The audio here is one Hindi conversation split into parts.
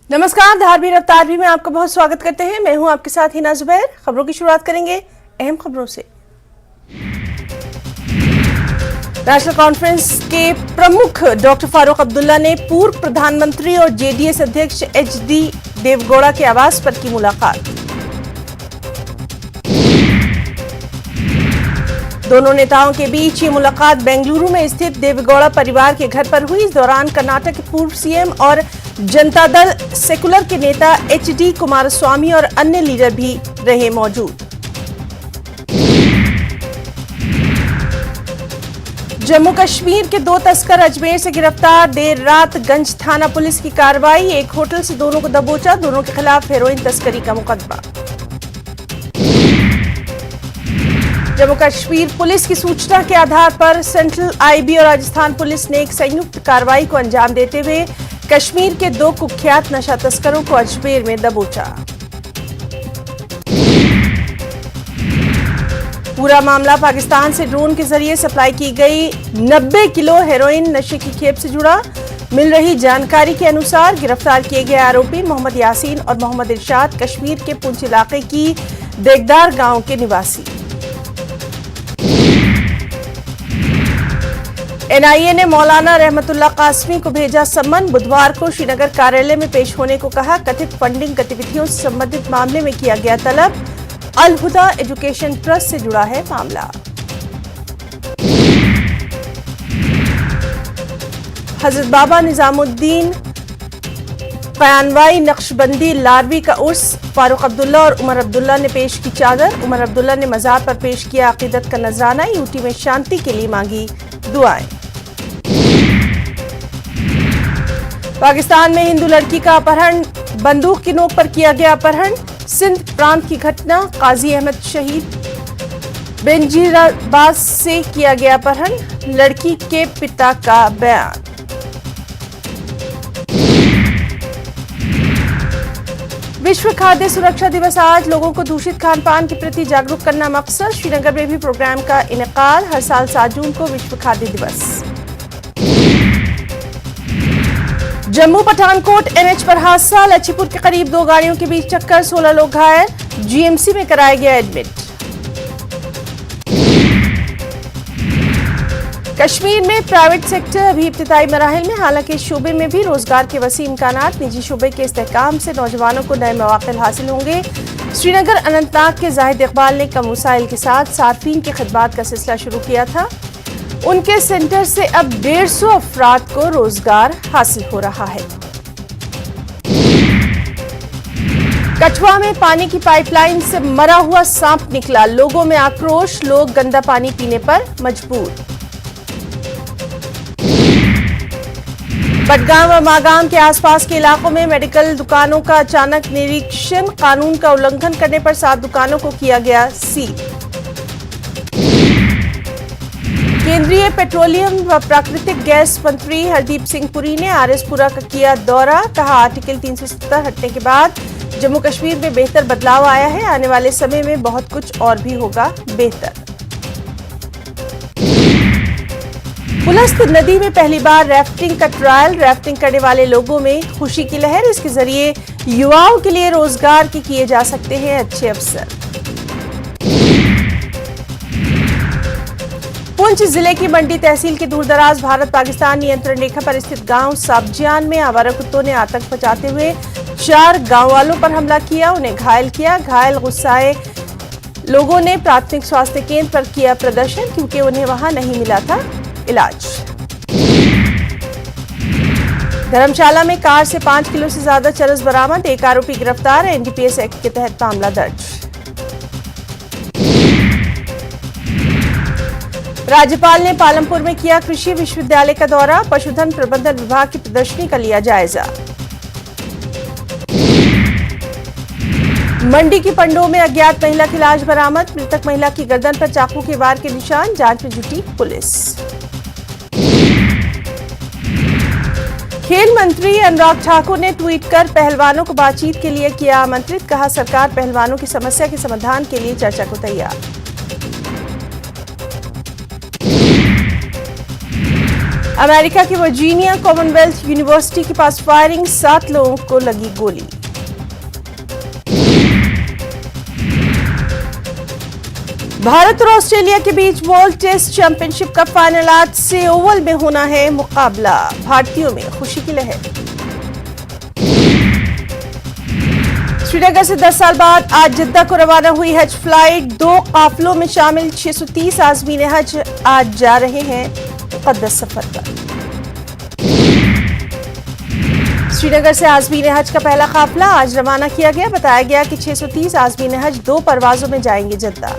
नमस्कार, धारवी रफ्तारवी में आपका बहुत स्वागत करते हैं। मैं हूं आपके साथ हिना जुबैर। खबरों की शुरुआत करेंगे अहम खबरों से। नेशनल कॉन्फ्रेंस के प्रमुख डॉक्टर फारूक अब्दुल्ला ने पूर्व प्रधानमंत्री और जेडीएस अध्यक्ष एचडी देवेगौड़ा के आवास पर की मुलाकात। दोनों नेताओं के बीच ये मुलाकात बेंगलुरु में स्थित देवेगौड़ा परिवार के घर पर हुई। इस दौरान कर्नाटक के पूर्व सीएम और जनता दल सेकुलर के नेता एचडी कुमारस्वामी और अन्य लीडर भी रहे मौजूद। जम्मू कश्मीर के 2 तस्कर अजमेर से गिरफ्तार। देर रात गंज थाना पुलिस की कार्रवाई। एक होटल से दोनों को दबोचा। दोनों के खिलाफ हेरोइन तस्करी का मुकदमा। जम्मू कश्मीर पुलिस की सूचना के आधार पर सेंट्रल आईबी और राजस्थान पुलिस ने एक संयुक्त कार्रवाई को अंजाम देते हुए कश्मीर के 2 कुख्यात नशा तस्करों को अजमेर में दबोचा। पूरा मामला पाकिस्तान से ड्रोन के जरिए सप्लाई की गई 90 किलो हेरोइन नशे की खेप से जुड़ा। मिल रही जानकारी के अनुसार गिरफ्तार किए गए आरोपी मोहम्मद यासीन और मोहम्मद इरशाद कश्मीर के पुंछ इलाके की देगदार गांव के निवासी। एनआईए ने मौलाना रहमतुल्लाह कासमी को भेजा सम्मन। बुधवार को श्रीनगर कार्यालय में पेश होने को कहा। कथित फंडिंग गतिविधियों से संबंधित मामले में किया गया तलब। अल हुदा एजुकेशन ट्रस्ट से जुड़ा है मामला। हजरत बाबा निजामुद्दीन कयानवाई नक्शबंदी लारवी का उर्स। फारूक अब्दुल्ला और उमर अब्दुल्ला ने पेश की चादर। उमर अब्दुल्ला ने मज़ार पर पेश किया अकीदत का नजराना। यूटी में शांति के लिए मांगी दुआएं। पाकिस्तान में हिंदू लड़की का अपहरण। बंदूक की नोक पर किया गया अपहरण। सिंध प्रांत की घटना। काजी अहमद शहीद बेनजीराबाद से किया गया अपहरण। लड़की के पिता का बयान। विश्व खाद्य सुरक्षा दिवस आज। लोगों को दूषित खान पान के प्रति जागरूक करना मकसद। श्रीनगर में भी प्रोग्राम का इनेकाद। हर साल 7 जून को विश्व खाद्य दिवस। जम्मू पठानकोट एनएच पर हादसा। लच्छीपुर के करीब 2 गाड़ियों के बीच टक्कर। 16 लोग घायल। जीएमसी में कराया गया एडमिट। कश्मीर में प्राइवेट सेक्टर अभी इब्तिदाई मराहिल में। हालांकि इस शोबे में भी रोजगार के वसी इम्कानात। निजी शोबे के इस्तेहकाम से नौजवानों को नए मौके हासिल होंगे। श्रीनगर अनंतनाग के जाहिद इकबाल ने कम वसाइल के साथ सार्फिन की खिदमात का सिलसिला शुरू किया था। उनके सेंटर से अब 150 अफराद को रोजगार हासिल हो रहा है। कठुआ में पानी की पाइपलाइन से मरा हुआ सांप निकला। लोगों में आक्रोश। लोग गंदा पानी पीने पर मजबूर। बडगाम और मागाम के आसपास के इलाकों में मेडिकल दुकानों का अचानक निरीक्षण। कानून का उल्लंघन करने पर 7 दुकानों को किया गया सील। केंद्रीय पेट्रोलियम व प्राकृतिक गैस मंत्री हरदीप सिंह पुरी ने आरएसपुरा का किया दौरा। कहा, आर्टिकल 370 हटने के बाद जम्मू कश्मीर में बेहतर बदलाव आया है। आने वाले समय में बहुत कुछ और भी होगा बेहतर। पुलस्त नदी में पहली बार रैफ्टिंग का ट्रायल। रैफ्टिंग करने वाले लोगों में खुशी की लहर। इसके जरिए युवाओं के लिए रोजगार के किए जा सकते हैं अच्छे अवसर। पुंछ जिले की मंडी तहसील के दूरदराज भारत पाकिस्तान नियंत्रण रेखा पर स्थित गांव साबजियान में आवारा कुत्तों ने आतंक मचाते हुए 4 गांव वालों पर हमला किया। उन्हें घायल किया। घायल गुस्साए लोगों ने प्राथमिक स्वास्थ्य केंद्र पर किया प्रदर्शन, क्योंकि उन्हें वहां नहीं मिला था इलाज। धर्मशाला में कार से 5 किलो से ज्यादा चरस बरामद। एक आरोपी गिरफ्तार। एनडीपीएस एक्ट के तहत मामला दर्ज। राज्यपाल ने पालमपुर में किया कृषि विश्वविद्यालय का दौरा। पशुधन प्रबंधन विभाग की प्रदर्शनी का लिया जायजा। मंडी की पंडों में अज्ञात महिला की लाश बरामद। मृतक महिला की गर्दन पर चाकू के वार के निशान। जांच में जुटी पुलिस। खेल मंत्री अनुराग ठाकुर ने ट्वीट कर पहलवानों को बातचीत के लिए किया आमंत्रित। कहा, सरकार पहलवानों की समस्या के समाधान के लिए चर्चा को तैयार। अमेरिका की वर्जीनिया कॉमनवेल्थ यूनिवर्सिटी के पास फायरिंग, 7 लोगों को लगी गोली। भारत और ऑस्ट्रेलिया के बीच वर्ल्ड टेस्ट चैंपियनशिप का फाइनल आज से ओवल में होना है मुकाबला, भारतीयों में खुशी की लहर। श्रीनगर से 10 साल बाद आज जिद्दा को रवाना हुई हज फ्लाइट, 2 काफिलों में शामिल 630 आज़मीन हज आज जा रहे हैं मुक़द्दस सफर पर। श्रीनगर से आज़मीन हज का पहला काफिला आज रवाना किया गया। बताया गया कि 630 आज़मीन हज 2 परवाजों में जाएंगे जिद्दा।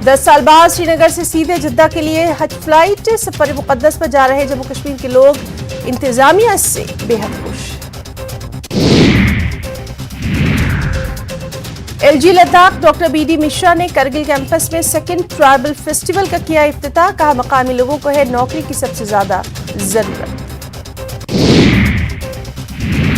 दस साल बाद श्रीनगर से सीधे जिद्दा के लिए हज फ्लाइट, सफर मुक़द्दस पर जा रहे जम्मू कश्मीर के लोग इंतजामिया से बेहद खुश। LG Ladakh doctor BD Mishra ने करगिल कैंपस में सेकंड ट्राइबल फेस्टिवल का किया इफ्तिताह। कहा, मकामी लोगों को है नौकरी की सबसे ज्यादा जरूरत।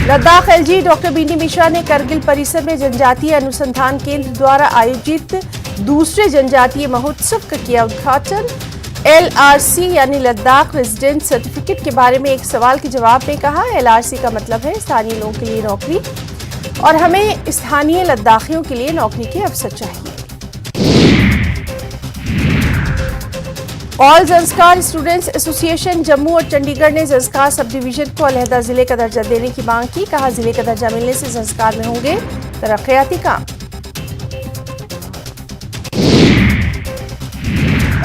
Ladakh LG doctor BD Mishra ने करगिल परिसर में जनजातीय अनुसंधान केंद्र द्वारा आयोजित दूसरे जनजातीय महोत्सव का किया उद्घाटन। LRC यानी लद्दाख रेजिडेंट सर्टिफिकेट के बारे में एक सवाल के जवाब में कहा, LRC का मतलब है स्थानीय लोगों के लिए नौकरी और हमें स्थानीय लद्दाखियों के लिए नौकरी के अवसर चाहिए। All Zanskar students association Jammu और चंडीगढ़ ने ज़ंस्कार सब डिवीजन को अलहदा जिले का दर्जा देने की मांग की। कहा, जिले का दर्जा मिलने से ज़ंस्कार में होंगे तरक्याती काम।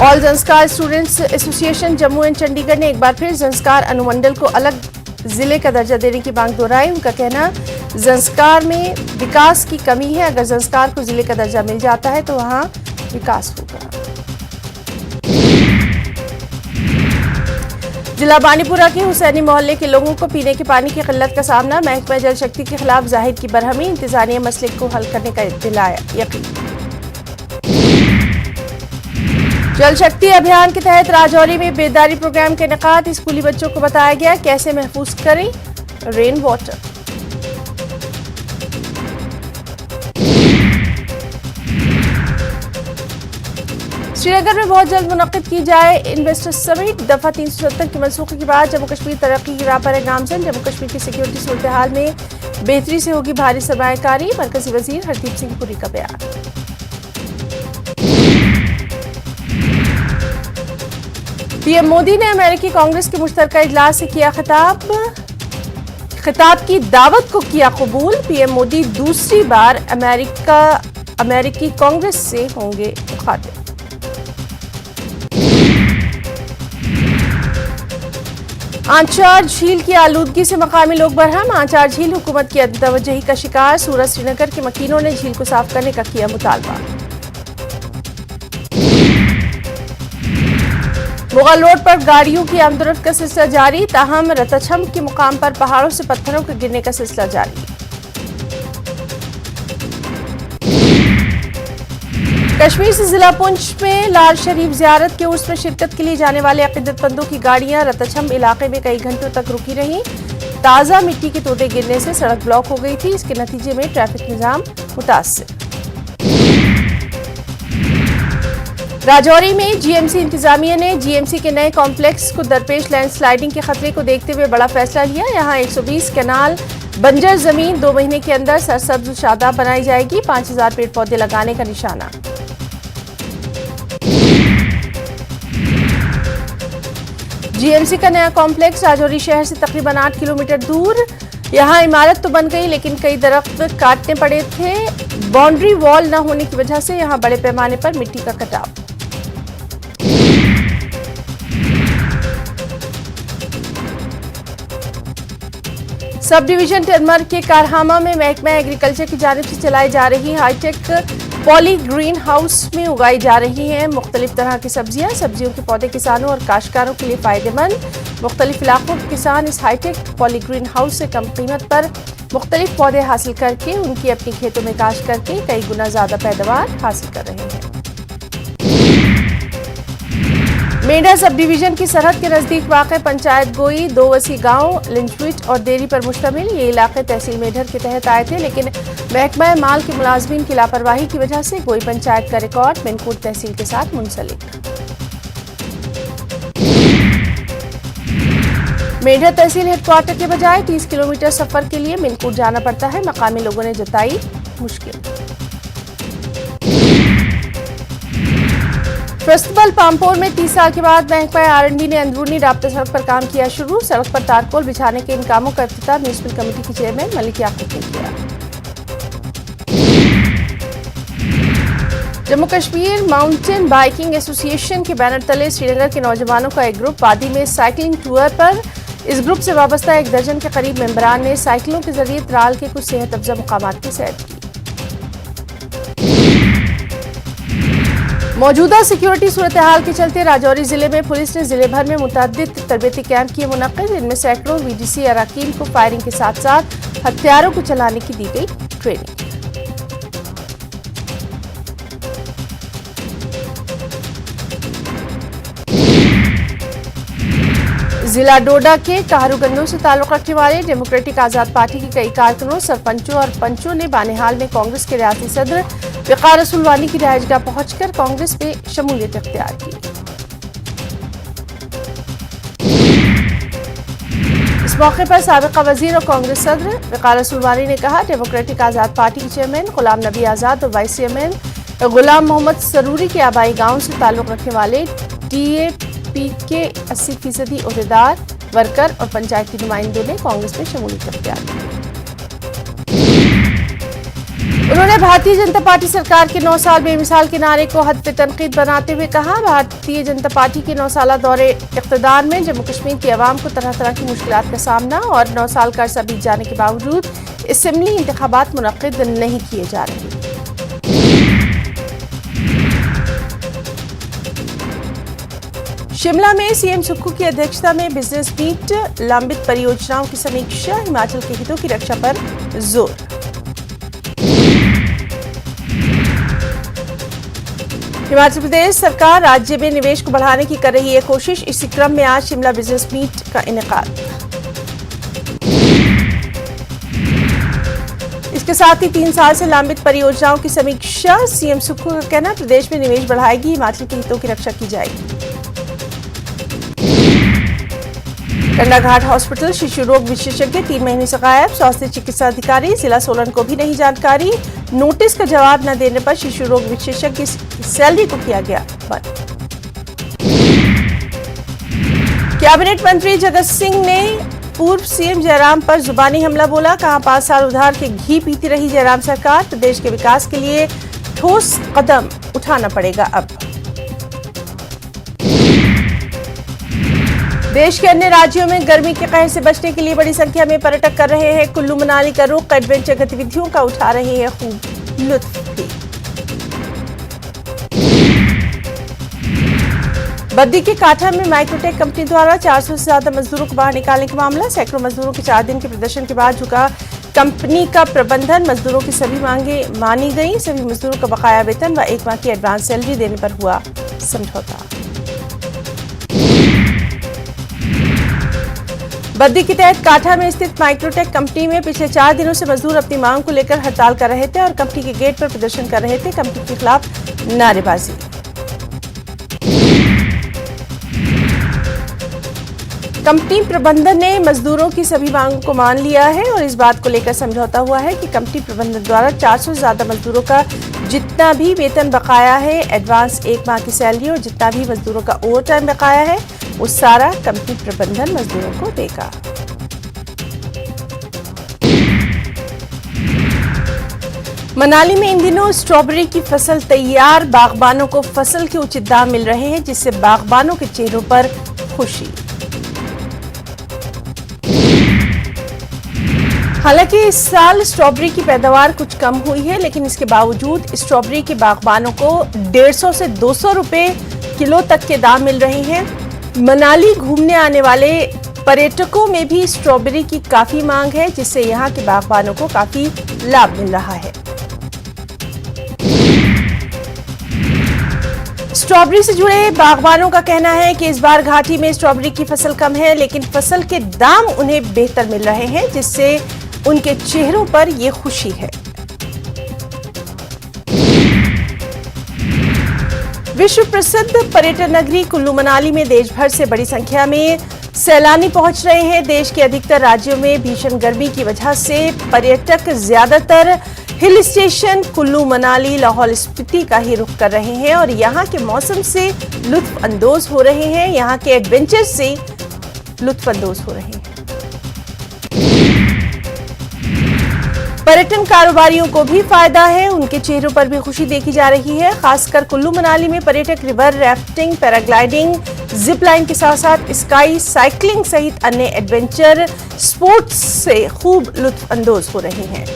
All Zanskar students association Jammu and Chandigarh ने एक बार फिर ज़ंस्कार अनुमंडल को अलग जिले का दर्जा देने की मांग दोहराई। उनका कहना, ज़ंस्कार में विकास की कमी है। अगर ज़ंस्कार को जिले का दर्जा मिल जाता है तो वहां विकास होगा। जिला बानीपुरा के हुसैनी मोहल्ले के लोगों को पीने के पानी की किल्लत का सामना। महकमा जल शक्ति के खिलाफ जाहिर की बरहमी, इंतजामिया मसले को हल करने का दिलाया यकीन। जल शक्ति अभियान के तहत राजौरी में बेदारी प्रोग्राम के इनेकाद। स्कूली बच्चों को बताया गया कैसे महफूज करें रेन वाटर। श्रीनगर में बहुत जल्द मुनक्किद की जाए इन्वेस्टर्स समिट। दफा 370 के मनसूखे के बाद जम्मू कश्मीर तरक्की की राह पर है गामजन। जम्मू कश्मीर की सिक्योरिटी सूरत हाल में बेहतरी से होगी भारी सरमायाकारी। मरकजी वजीर हरदीप सिंह पुरी का बयान। पीएम मोदी ने अमेरिकी कांग्रेस के मुश्तरका इजलास से किया खिताब की दावत को किया कबूल। पीएम मोदी दूसरी बार अमेरिकी कांग्रेस से होंगे मुखातिब। आंचार झील की आलूदगी से मकामी लोग बरहम। आंचार झील हुकूमत की अदतवजही का शिकार। सूरत श्रीनगर के मकीनों ने झील को साफ करने का किया मुतालबा। मुगल रोड पर गाड़ियों की आमदोरफ्त का सिलसिला जारी। ताहम रतछम के मुकाम पर पहाड़ों से पत्थरों के गिरने का सिलसिला जारी। कश्मीर से जिला पुंछ में लाल शरीफ जियारत के उर्स में शिरकत के लिए जाने वाले अकीदतमंदों की गाड़ियां रतछम इलाके में कई घंटों तक रुकी रहीं। ताज़ा मिट्टी के तोदे गिरने से सड़क ब्लॉक हो गई थी। इसके नतीजे में ट्रैफिक निजाम मुतासिर। राजौरी में जीएमसी इंतजामिया ने जीएमसी के नए कॉम्प्लेक्स को दरपेश लैंडस्लाइडिंग के खतरे को देखते हुए बड़ा फैसला लिया। यहां 120 कैनाल बंजर जमीन 2 महीने के अंदर सरसब्ज शादाब बनाई जाएगी। 5000 पेड़ पौधे लगाने का निशाना। जीएमसी का नया कॉम्प्लेक्स राजौरी शहर से तकरीबन 8 किलोमीटर दूर। यहां इमारत तो बन गई लेकिन कई दरख्त काटने पड़े थे। बाउंड्री वॉल न होने की वजह से यहां बड़े पैमाने पर मिट्टी का कटाव। सब डिवीजन टेनमर के कारहामा में महकमा एग्रीकल्चर की जानिब से चलाई जा रही हाईटेक पॉली ग्रीन हाउस में उगाई जा रही हैं मुख्तलिफ तरह की सब्जियां। सब्जियों के पौधे किसानों और काश्तकारों के लिए फायदेमंद। मुख्तलिफ इलाकों के किसान इस हाईटेक पॉली ग्रीन हाउस से कम कीमत पर मुख्तलिफ पौधे हासिल करके उनकी अपनी खेतों में काश्त करके कई गुना ज्यादा पैदावार हासिल कर रहे हैं। मेंढा सब डिवीजन की सरहद के नजदीक वाक़ पंचायत गोई 2 वसी गांव लिंचविट और डेयरी पर मुश्तमिल ये इलाके तहसील मेढर के तहत आए थे, लेकिन महकमा माल के मुलाजमीन की लापरवाही की वजह से गोई पंचायत का रिकॉर्ड मिनकोट तहसील के साथ मुंसलिक। मेढर तहसील हेडक्वार्टर के बजाय 30 किलोमीटर सफर के लिए मिनकोट जाना पड़ता है। मकामी लोगों ने जताई मुश्किल। फेस्टिवल पामपोर में 30 साल के बाद महकमा R&B ने अंदरूनी राब्ता सड़क पर काम किया शुरू। सड़क पर तारकोल बिछाने के इन कामों का इफ्तिताह म्यूनिसिपल कमेटी की चेयरमैन मलिक याकूब ने किया। Jammu Kashmir mountain biking association के बैनर तले श्रीनगर के नौजवानों का एक ग्रुप वादी में साइकिलिंग टूर पर। इस ग्रुप से वाबस्ता 1 दर्जन के करीब मेंबरान ने साइकिलों के जरिए त्राल के कुछ सेहत अफजा मुकामात की सैर की। मौजूदा सिक्योरिटी सूरत हाल के चलते राजौरी जिले में पुलिस ने जिले भर में मुतअद्दिद तरबियती कैंप किए मुनक्किद। इनमें सैकड़ों VDC अरकान को फायरिंग के साथ साथ हथियारों को चलाने की दी गई ट्रेनिंग। जिला डोडा के काहरूगंदों से ताल्लुक रखने वाले डेमोक्रेटिक आजाद पार्टी के कई कारकुनों, सरपंचों और पंचों ने बानिहाल में कांग्रेस के रियासती सदर वक़ार रसूल वानी की रिहाइशगाह पहुंचकर कांग्रेस में शमूलियत इख्तियार की। इस मौके पर साबिका वजीर और कांग्रेस सदर वक़ार रसूल वानी ने कहा, डेमोक्रेटिक आजाद पार्टी के चेयरमैन गुलाम नबी आजाद और वाइस चेयरमैन गुलाम मोहम्मद सरूरी के आबाई गांव से ताल्लुक रखने वाले TAP के 80% ओहदेदार, वर्कर और पंचायती नुमाइंदों ने कांग्रेस में शमूलियत इख्तियार की। उन्होंने भारतीय जनता पार्टी सरकार के 9 साल बेमिसाल के नारे को हद पे तनकीद बनाते हुए कहा, भारतीय जनता पार्टी के 9 साल दौरे इक़्तिदार में जम्मू कश्मीर की आवाम को तरह तरह की मुश्किलात का सामना और 9 साल का अरसा बीत जाने के बावजूद असेंबली इंतखाबात मुनक्किद नहीं किए जा रहे। शिमला में CM सुक्खू की अध्यक्षता में बिजनेस मीट, लंबित परियोजनाओं की समीक्षा, हिमाचल के हितों की रक्षा पर जोर। हिमाचल प्रदेश सरकार राज्य में निवेश को बढ़ाने की कर रही है कोशिश। इसी क्रम में आज शिमला बिजनेस मीट का इनेकाद। इसके साथ ही 3 साल से लंबित परियोजनाओं की समीक्षा। CM सुक्खू का कहना, प्रदेश में निवेश बढ़ाएगी, हिमाचल के हितों की रक्षा की जाएगी। कंडाघाट हॉस्पिटल शिशु रोग विशेषज्ञ 3 महीने से गायब। स्वास्थ्य चिकित्सा अधिकारी जिला सोलन को भी नहीं जानकारी। नोटिस का जवाब न देने पर शिशु रोग विशेषज्ञ की सैलरी को किया गया बंद। कैबिनेट मंत्री जगत सिंह ने पूर्व CM जयराम पर जुबानी हमला बोला। कहा, 5 साल उधार के घी पीती रही जयराम सरकार, प्रदेश के विकास के लिए ठोस कदम उठाना पड़ेगा अब। देश के अन्य राज्यों में गर्मी के कहर से बचने के लिए बड़ी संख्या में पर्यटक कर रहे हैं कुल्लू मनाली का रुख। एडवेंचर गतिविधियों का उठा रहे हैं खूब लुत्फ भी। बद्दी के काठा में माइक्रोटेक कंपनी द्वारा 400 से ज्यादा मजदूरों को बाहर निकालने का मामला। सैकड़ों मजदूरों के 4 दिन के प्रदर्शन के बाद झुका कंपनी का प्रबंधन। मजदूरों की सभी मांगे मानी गई। सभी मजदूरों का बकाया वेतन व 1 माह की एडवांस सैलरी देने पर हुआ समझौता। बद्दी के तहत काठा में स्थित माइक्रोटेक कंपनी में पिछले 4 दिनों से मजदूर अपनी मांग को लेकर हड़ताल कर रहे थे और कंपनी के गेट पर प्रदर्शन कर रहे थे। कंपनी के खिलाफ नारेबाजी। कंपनी प्रबंधन ने मजदूरों की सभी मांगों को मान लिया है और इस बात को लेकर समझौता हुआ है कि कंपनी प्रबंधन द्वारा 400 से ज्यादा मजदूरों का जितना भी वेतन बकाया है, एडवांस 1 माह की सैलरी और जितना भी मजदूरों का ओवर टाइम बकाया है, वो सारा कंपनी प्रबंधन मजदूरों को देगा। मनाली में इन दिनों स्ट्रॉबेरी की फसल तैयार। बागबानों को फसल के उचित दाम मिल रहे हैं, जिससे बागबानों के चेहरों पर खुशी। हालांकि इस साल स्ट्रॉबेरी की पैदावार कुछ कम हुई है, लेकिन इसके बावजूद स्ट्रॉबेरी के बागबानों को 150 से 200 रुपए किलो तक के दाम मिल रहे हैं। मनाली घूमने आने वाले पर्यटकों में भी स्ट्रॉबेरी की काफी मांग है, जिससे यहां के बागबानों को काफी लाभ मिल रहा है। स्ट्रॉबेरी से जुड़े बागबानों का कहना है कि इस बार घाटी में स्ट्रॉबेरी की फसल कम है, लेकिन फसल के दाम उन्हें बेहतर मिल रहे हैं, जिससे उनके चेहरों पर ये खुशी है। विश्व प्रसिद्ध पर्यटन नगरी कुल्लू मनाली में देश भर से बड़ी संख्या में सैलानी पहुंच रहे हैं। देश के अधिकतर राज्यों में भीषण गर्मी की वजह से पर्यटक ज्यादातर हिल स्टेशन कुल्लू मनाली लाहौल स्पीति का ही रुख कर रहे हैं और यहाँ के मौसम से लुत्फ अंदोज हो रहे हैं, यहाँ के एडवेंचर से लुत्फ अंदोज हो रहे हैं। पर्यटन कारोबारियों को भी फायदा है, उनके चेहरों पर भी खुशी देखी जा रही है। खासकर कुल्लू मनाली में पर्यटक river rafting, paragliding, zip line के साथ साथ स्काई साइकिलिंग सहित अन्य एडवेंचर स्पोर्ट्स से खूब लुत्फ अंदोज हो रहे हैं।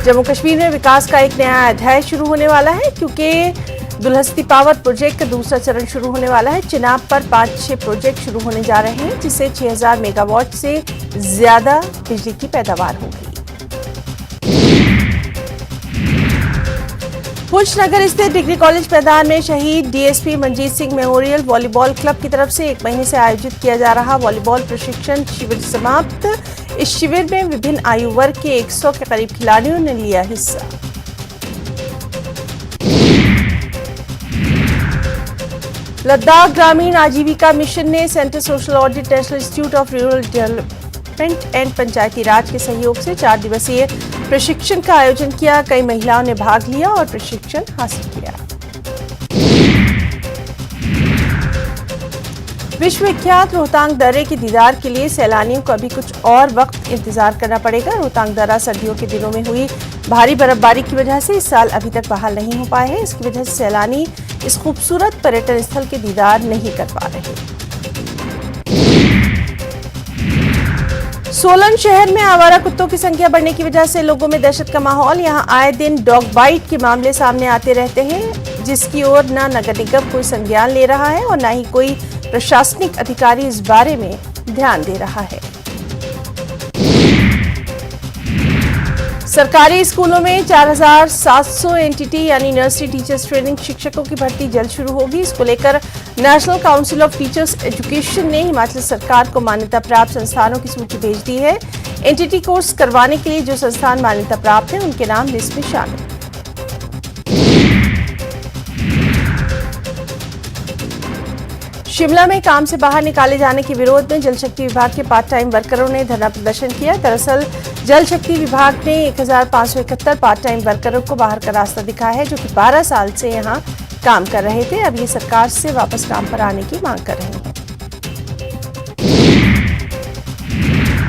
जम्मू कश्मीर में विकास का एक नया अध्याय शुरू होने वाला है, क्योंकि दुलहस्ती पावर प्रोजेक्ट का दूसरा चरण शुरू होने वाला है। चिनाब पर 5-6 प्रोजेक्ट शुरू होने जा रहे हैं, जिससे 6000 मेगावाट से ज्यादा बिजली की पैदावार होगी। पुंछ नगर स्थित डिग्री कॉलेज मैदान में शहीद DSP Manjeet Singh memorial volleyball club की तरफ से 1 महीने से आयोजित किया जा रहा वॉलीबॉल प्रशिक्षण शिविर समाप्त। इस शिविर में विभिन्न आयु वर्ग के 100 के करीब खिलाड़ियों ने लिया हिस्सा। लद्दाख ग्रामीण आजीविका मिशन ने centre social audit, national institute of rural development and Panchayati Raj के सहयोग से 4 दिवसीय प्रशिक्षण का आयोजन किया। कई महिलाओं ने भाग लिया और प्रशिक्षण हासिल किया। विश्वविख्यात रोहतांग दर्रे के दीदार के लिए सैलानियों को अभी कुछ और वक्त इंतजार करना पड़ेगा। रोहतांग दर्रा सर्दियों के दिनों में हुई भारी बर्फबारी की वजह से इस साल अभी तक बहाल नहीं हो पाए हैं। इसकी वजह से सैलानी इस खूबसूरत पर्यटन स्थल के दीदार नहीं कर पा रहे। सोलन शहर में आवारा कुत्तों की संख्या बढ़ने की वजह से लोगों में दहशत का माहौल। यहां आए दिन डॉग बाइट के मामले सामने आते रहते हैं, जिसकी ओर न नगर निगम कोई संज्ञान ले रहा है और न ही कोई प्रशासनिक अधिकारी इस बारे में ध्यान दे रहा है। सरकारी स्कूलों में 4700 एनटीटी यानी नर्सरी टीचर्स ट्रेनिंग शिक्षकों की भर्ती जल्द शुरू होगी। इसको लेकर national council of teachers education ने हिमाचल सरकार को मान्यता प्राप्त संस्थानों की सूची भेज दी है। एनटीटी कोर्स करवाने के लिए जो संस्थान मान्यता प्राप्त है, उनके नाम लिस्ट में शामिल। शिमला में काम से बाहर निकाले जाने के विरोध में जल शक्ति विभाग के पार्ट टाइम वर्करों ने धरना प्रदर्शन किया। दरअसल जल शक्ति विभाग ने 1571 पार्ट टाइम वर्करों को बाहर का रास्ता दिखाया है, जो कि 12 साल से यहां काम कर रहे थे। अब ये सरकार से वापस काम पर आने की मांग कर रहे हैं।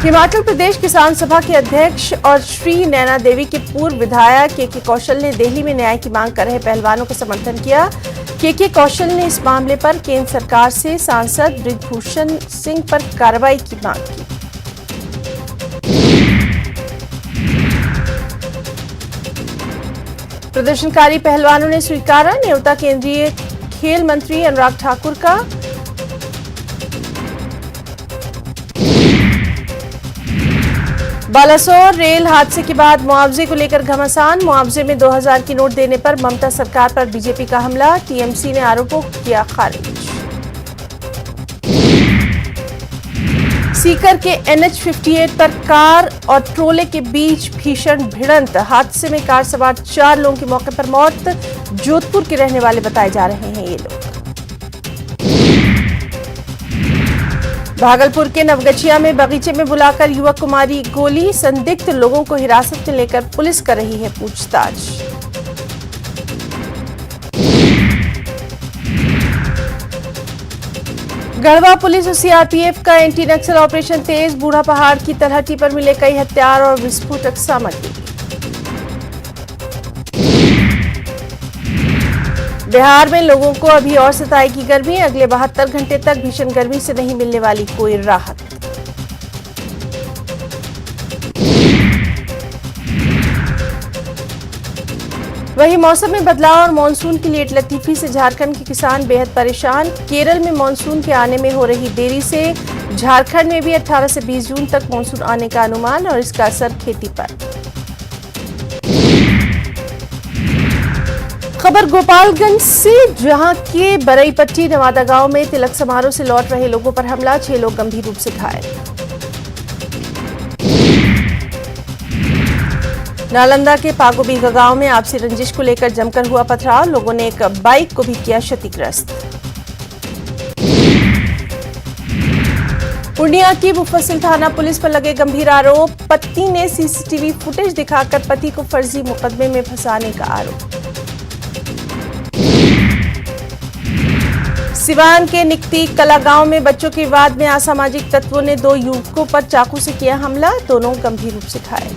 हिमाचल प्रदेश किसान सभा के अध्यक्ष और श्री नैना देवी के पूर्व विधायक के कौशल ने दिल्ली में न्याय की मांग कर रहे पहलवानों का समर्थन किया। के कौशल ने इस मामले पर केंद्र सरकार से सांसद बृजभूषण सिंह पर कार्रवाई की मांग की। प्रदर्शनकारी पहलवानों ने स्वीकारा न्योता केंद्रीय खेल मंत्री अनुराग ठाकुर का। बालासोर रेल हादसे के बाद मुआवजे को लेकर घमासान। मुआवजे में 2000 की नोट देने पर ममता सरकार पर बीजेपी का हमला। टीएमसी ने आरोपों को किया खारिज। सीकर के NH58 पर कार और ट्रोले के बीच भीषण भिड़ंत। हादसे में कार सवार 4 लोगों की मौके पर मौत। जोधपुर के रहने वाले बताए जा रहे हैं ये लोग। भागलपुर के नवगछिया में बगीचे में बुलाकर युवक को मारी गोली। संदिग्ध लोगों को हिरासत में लेकर पुलिस कर रही है पूछताछ। गढ़वा पुलिस और सीआरपीएफ का एंटी नक्सल ऑपरेशन तेज। बूढ़ा पहाड़ की तलहटी पर मिले कई हथियार और विस्फोटक सामग्री। बिहार में लोगों को अभी और सताएगी गर्मी। अगले 72 घंटे तक भीषण गर्मी से नहीं मिलने वाली कोई राहत। वहीं मौसम में बदलाव और मानसून की लेट लतीफी से झारखंड के किसान बेहद परेशान। केरल में मानसून के आने में हो रही देरी से झारखंड में भी 18 से 20 जून तक मानसून आने का अनुमान और इसका असर खेती पर। खबर गोपालगंज से, जहां के बरईपट्टी नवादा गांव में तिलक समारोह से लौट रहे लोगों पर हमला, 6 लोग गंभीर रूप से घायल। नालंदा के पागोबीघा गांव में आपसी रंजिश को लेकर जमकर हुआ पथराव, लोगों ने एक बाइक को भी किया क्षतिग्रस्त। पूर्णिया की मुफस्सिल थाना पुलिस पर लगे गंभीर आरोप, पत्नी ने सीसीटीवी फुटेज दिखाकर पति को फर्जी मुकदमे में फंसाने का आरोप। सिवान के निकती कला गांव में बच्चों के विवाद में असामाजिक तत्वों ने 2 युवकों पर चाकू से किया हमला, दोनों गंभीर रूप से घायल।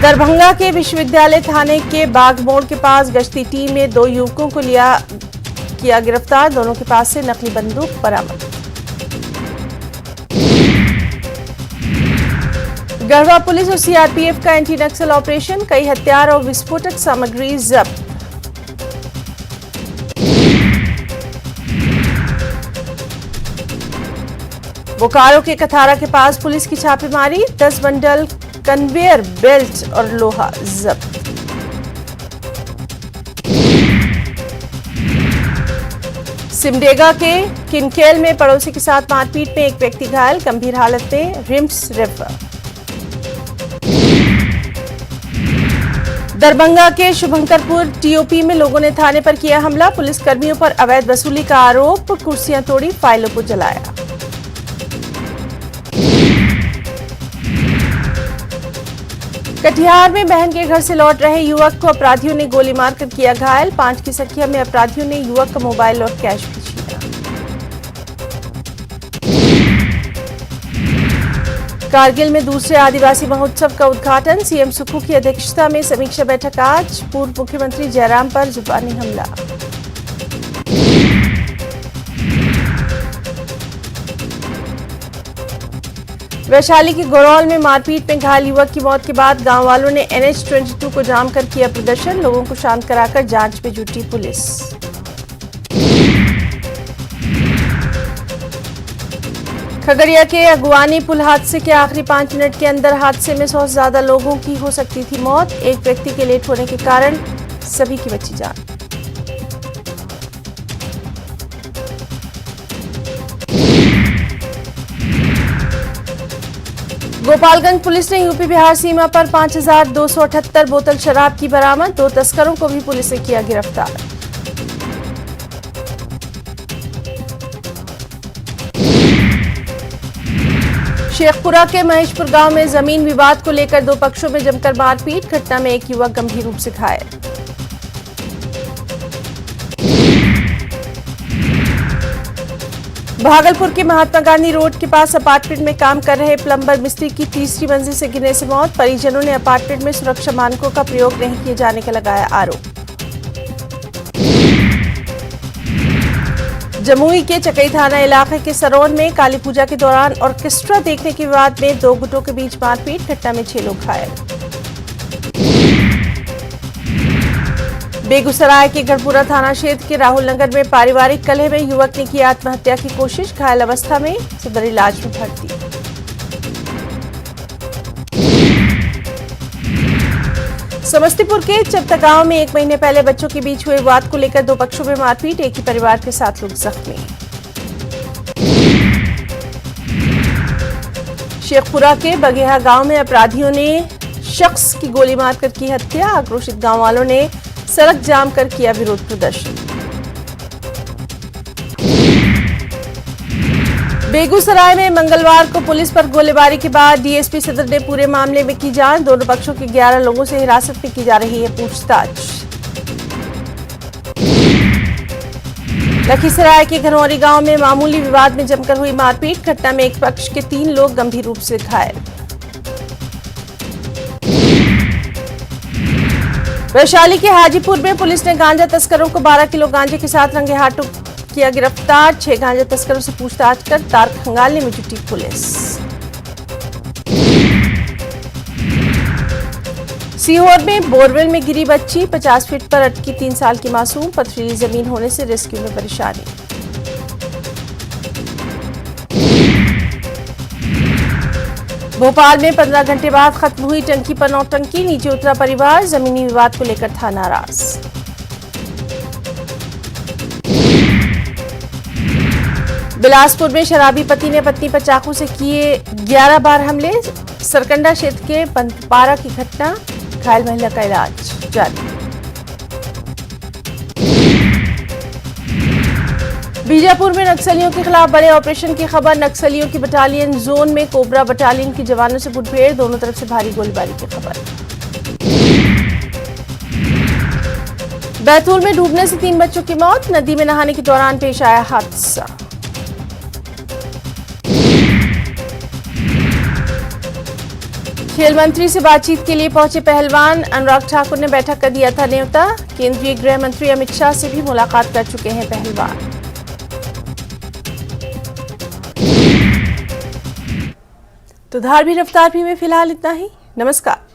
दरभंगा के विश्वविद्यालय थाने के बाग मोड़ के पास गश्ती टीम ने 2 युवकों को किया गिरफ्तार, दोनों के पास से नकली बंदूक बरामद। गढ़वा पुलिस और सीआरपीएफ का एंटी नक्सल ऑपरेशन, कई हथियार और विस्फोटक सामग्री जब्त। बोकारो के कथारा के पास पुलिस की छापेमारी, 10 बंडल कन्वेयर बेल्ट और लोहा जब्त। सिमडेगा के किनकेल में पड़ोसी के साथ मारपीट में एक व्यक्ति घायल, गंभीर हालत में रिम्स रेफर। दरभंगा के शुभंकरपुर टीओपी में लोगों ने थाने पर किया हमला, पुलिस कर्मियों पर अवैध वसूली का आरोप, कुर्सियां तोड़ी, फाइलों को जलाया। कटिहार में बहन के घर से लौट रहे युवक को अपराधियों ने गोली मारकर किया घायल, 5 की संख्या में अपराधियों ने युवक का मोबाइल और कैश भी छीना। कारगिल में दूसरे आदिवासी महोत्सव का उद्घाटन, सीएम सुक्खू की अध्यक्षता में समीक्षा बैठक आज, पूर्व मुख्यमंत्री जयराम पर जुबानी हमला। वैशाली के गोरौल में मारपीट में घायल युवक की मौत के बाद गांव वालों ने NH-22 को जाम कर किया प्रदर्शन, लोगों को शांत कराकर जांच में जुटी पुलिस। खगड़िया के अगुवानी पुल हादसे के आखिरी 5 मिनट के अंदर हादसे में 100 से ज्यादा लोगों की हो सकती थी मौत, एक व्यक्ति के लेट होने के कारण सभी की बची जान। गोपालगंज पुलिस ने यूपी बिहार सीमा पर 5278 बोतल शराब की बरामद, 2 तस्करों को भी पुलिस ने किया गिरफ्तार। शेखपुरा के महेशपुर गांव में जमीन विवाद को लेकर 2 पक्षों में जमकर मारपीट, घटना में एक युवक गंभीर रूप से घायल। भागलपुर के महात्मा गांधी रोड के पास अपार्टमेंट में काम कर रहे प्लम्बर मिस्त्री की तीसरी मंजिल से गिरने से मौत, परिजनों ने अपार्टमेंट में सुरक्षा मानकों का प्रयोग नहीं किए जाने का लगाया आरोप। जमुई के चकई थाना इलाके के सरोन में काली पूजा के दौरान ऑर्केस्ट्रा देखने के विवाद में 2 गुटों के बीच मारपीट, घटना में 6 लोग घायल। बेगूसराय के गढ़पुरा थाना क्षेत्र के राहुल नगर में पारिवारिक कलह में युवक ने की आत्महत्या की कोशिश, घायल अवस्था में सदर इलाज में भर्ती। समस्तीपुर के चपता गांव में 1 महीने पहले बच्चों के बीच हुए विवाद को लेकर 2 पक्षों में मारपीट, एक ही परिवार के 7 लोग जख्मी। शेखपुरा के बगेहा गांव में अपराधियों ने शख्स की गोली मारकर की हत्या, आक्रोशित गांव वालों ने सड़क जाम कर किया विरोध प्रदर्शन। बेगूसराय में मंगलवार को पुलिस पर गोलीबारी के बाद डीएसपी सदर ने पूरे मामले में की जांच, दोनों पक्षों के 11 लोगों से हिरासत में की जा रही है पूछताछ। लखीसराय के घनौरी गांव में मामूली विवाद में जमकर हुई मारपीट, घटना में एक पक्ष के 3 लोग गंभीर रूप से घायल। वैशाली के हाजीपुर में पुलिस ने गांजा तस्करों को 12 किलो गांजे के साथ रंगे हाथों किया गिरफ्तार, 6 गांजा तस्करों से पूछताछ कर तार खंगालने में जुटी पुलिस। सीहोर में बोरवेल में गिरी बच्ची, 50 फीट पर अटकी 3 साल की मासूम, पथरीली जमीन होने से रेस्क्यू में परेशानी। भोपाल में 15 घंटे बाद खत्म हुई टंकी पर नौटंकी, नीचे उतरा परिवार, जमीनी विवाद को लेकर था नाराज। बिलासपुर में शराबी पति ने पत्नी पर चाकू से किए 11 बार हमले, सरकंडा क्षेत्र के पंतपारा की घटना, घायल महिला का इलाज जारी। बीजापुर में नक्सलियों के खिलाफ बड़े ऑपरेशन की खबर, नक्सलियों की बटालियन जोन में कोबरा बटालियन के जवानों से मुठभेड़, दोनों तरफ से भारी गोलीबारी की खबर। बैतूल में डूबने से 3 बच्चों की मौत, नदी में नहाने के दौरान पेश आया हादसा। खेल मंत्री से बातचीत के लिए पहुंचे पहलवान, अनुराग ठाकुर ने बैठक कर दिया था न्योता, केंद्रीय गृह मंत्री अमित शाह से भी मुलाकात कर चुके हैं पहलवान। तो धार भी रफ्तार भी में फिलहाल इतना ही। नमस्कार।